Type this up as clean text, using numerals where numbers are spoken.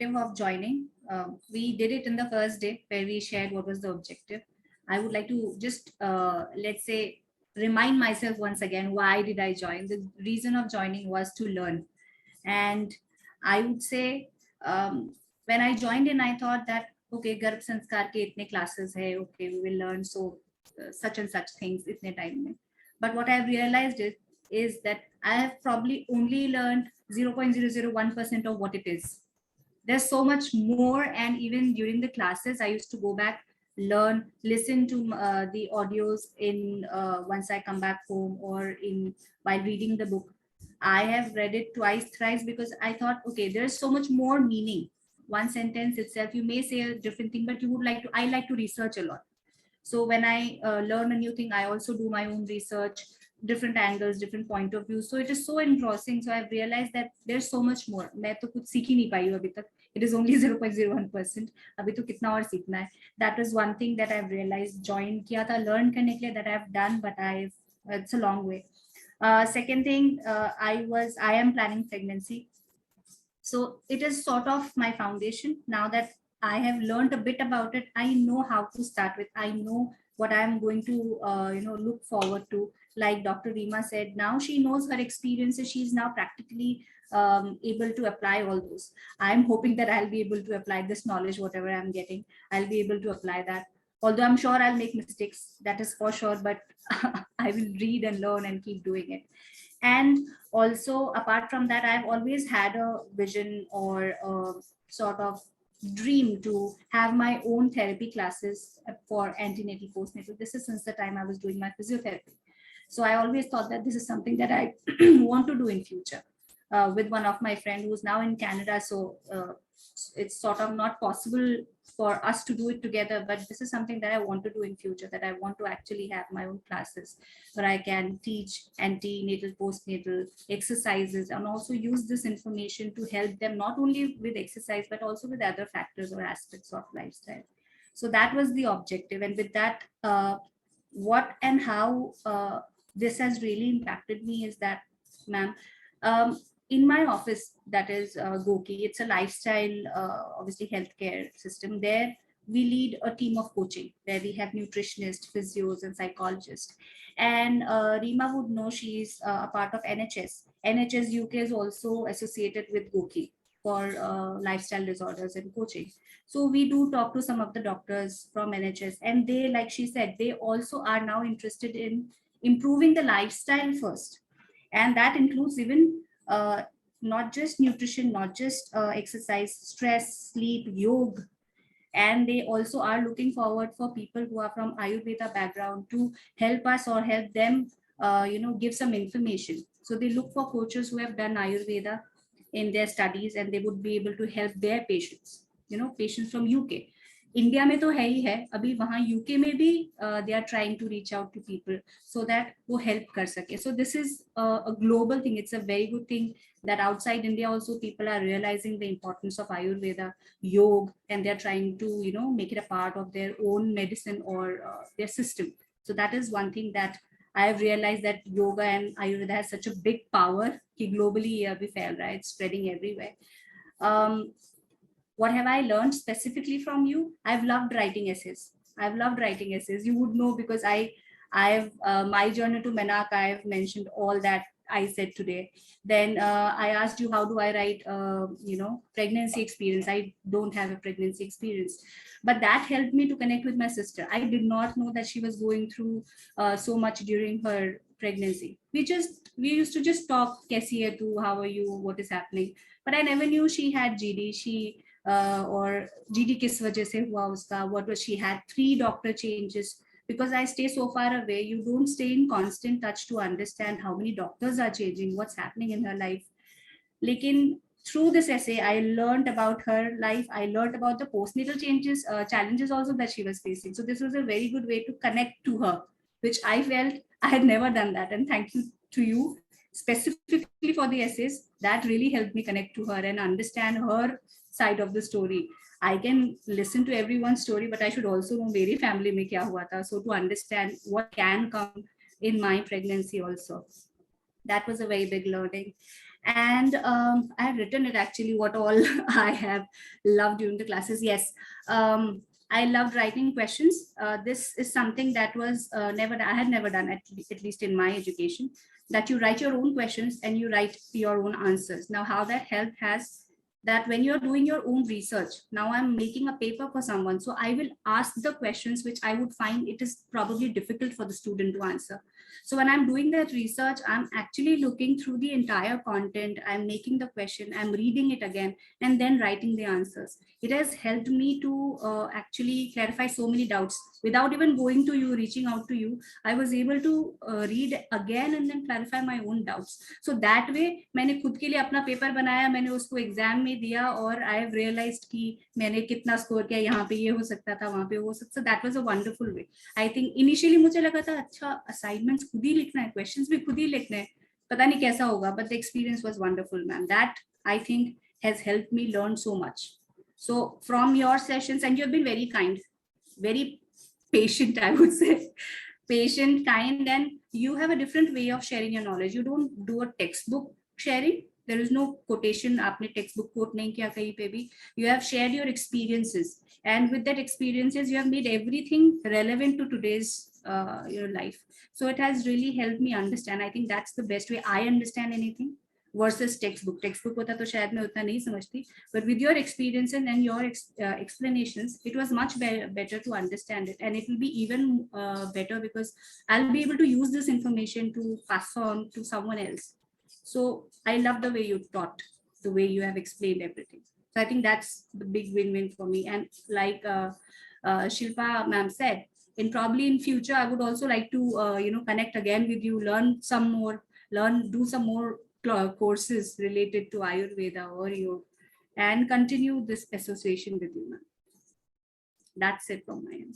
of joining. We did it in the first day where we shared what was the objective. I would like to just, let's say, remind myself once again, why did I join? The reason of joining was to learn. And I would say, when I joined in, I thought that, okay, Garbhasanskar ke itne classes hai, okay, we will learn so such and such things itne time mein. But what I've realized is that I have probably only learned 0.001% of what it is. There's so much more, and even during the classes I used to go back, learn, listen to the audios in once I come back home, or in while reading the book. I have read it twice, thrice, because I thought, okay, there's so much more meaning. One sentence itself, you may say a different thing, but you would like to, I like to research a lot. So when I learn a new thing, I also do my own research, different angles, different point of view. So it is so engrossing. So I've realized that there's so much more. मैं तो कुछ सीख ही नहीं पाई हूँ अभी तक. It is only 0.01%. अभी तो कितना और सीखना है. That is one thing that I've realized. Join किया था learn करने के लिए, that I've done, but it's a long way. Second thing, I am planning pregnancy. So it is sort of my foundation. Now that I have learned a bit about it, I know how to start with. I know what I'm going to look forward to. Like Dr. Rima said, now she knows her experiences. She's now practically able to apply all those. I'm hoping that I'll be able to apply this knowledge, whatever I'm getting. I'll be able to apply that. Although I'm sure I'll make mistakes, that is for sure, but I will read and learn and keep doing it. And also, apart from that, I've always had a vision or a sort of dream to have my own therapy classes for antenatal, postnatal. This is since the time I was doing my physiotherapy. So I always thought that this is something that I want to do in future, with one of my friend who's now in Canada. So it's sort of not possible for us to do it together, but this is something that I want to do in future, that I want to actually have my own classes where I can teach antenatal, postnatal exercises, and also use this information to help them not only with exercise, but also with other factors or aspects of lifestyle. So that was the objective. And with that, what and how this has really impacted me is that, ma'am, in my office, that is Goki, it's a lifestyle, obviously healthcare system. There we lead a team of coaching where we have nutritionists, physios, and psychologists. And Rima would know, she's a part of NHS. NHS UK is also associated with Goki for lifestyle disorders and coaching. So we do talk to some of the doctors from NHS, and they, like she said, they also are now interested in improving the lifestyle first. And that includes even not just nutrition, not just exercise, stress, sleep, yoga. And they also are looking forward for people who are from Ayurveda background to help us or help them, give some information. So they look for coaches who have done Ayurveda in their studies, and they would be able to help their patients, patients from UK. India में तो है ही है, अभी वहाँ UK में भी they are trying to reach out to people so that वो help कर सके. So this is a global thing. It's a very good thing that outside India also people are realizing the importance of Ayurveda, yoga, and they're trying to make it a part of their own medicine or their system. So that is one thing that I have realized, that yoga and Ayurveda has such a big power कि globally we feel, right, spreading everywhere. What have I learned specifically from you? I've loved writing essays. You would know, because I've my journey to Menak, I've mentioned all that I said today. Then I asked you, how do I write pregnancy experience? I don't have a pregnancy experience, but that helped me to connect with my sister. I did not know that she was going through so much during her pregnancy. We used to just talk, kaisi hai tu, how are you, what is happening, but I never knew she had GD. Or GD किस वजह से हुआ उसका, what was, she had 3 doctor changes. Because I stay so far away, you don't stay in constant touch to understand how many doctors are changing, what's happening in her life. Lekin through this essay, I learned about her life. I learned about the postnatal changes, challenges also that she was facing. So this was a very good way to connect to her, which I felt I had never done that. And thank you to you specifically for the essays. That really helped me connect to her and understand her side of the story. I can listen to everyone's story, but I should also know मेरी family में क्या हुआ था, so to understand what can come in my pregnancy also. That was a very big learning. And I have written it actually, what all I have loved during the classes. Yes, I loved writing questions. This is something that was I had never done, at least in my education, that you write your own questions and you write your own answers. Now, how that help has that when you're doing your own research, now I'm making a paper for someone, so I will ask the questions which I would find it is probably difficult for the student to answer. So when I'm doing that research, I'm actually looking through the entire content, I'm making the question, I'm reading it again, and then writing the answers. It has helped me to actually clarify so many doubts without even going to you, reaching out to you. I was able to read again and then clarify my own doubts. So that way मैंने खुद के लिए अपना paper बनाया, मैंने उसको exam में दिया, और आई हैव रियलाइज्ड कि मैंने कितना स्कोर किया, यहाँ पे ये हो सकता था, वहां पे हो सकता. That was a wonderful way. I think initially मुझे लगा था अच्छा असाइनमेंट्स खुद ही लिखना है, क्वेश्चंस भी खुद ही लिखने हैं, पता नहीं कैसा होगा, but the experience was wonderful ma'am. That I think has helped me learn so much. So from your sessions, and you've been very kind, very patient, I would say, patient, kind, and you have a different way of sharing your knowledge. You don't do a textbook sharing. There is no quotation. आपने textbook quote नहीं किया कहीं पे भी. You have shared your experiences, and with that experiences, you have made everything relevant to today's your life. So it has really helped me understand. I think that's the best way I understand anything versus textbook होता तो शायद मैं उतना नहीं समझती, but with your experience and your explanations, it was much better to understand it, and it will be even better because I'll be able to use this information to pass on to someone else. So I love the way you taught, the way you have explained everything. So I think that's the big win-win for me. And like Shilpa ma'am said, in probably in future, I would also like to connect again with you, learn some more, do some more courses related to Ayurveda or yoga, and continue this association with you, ma'am. That's it from my end.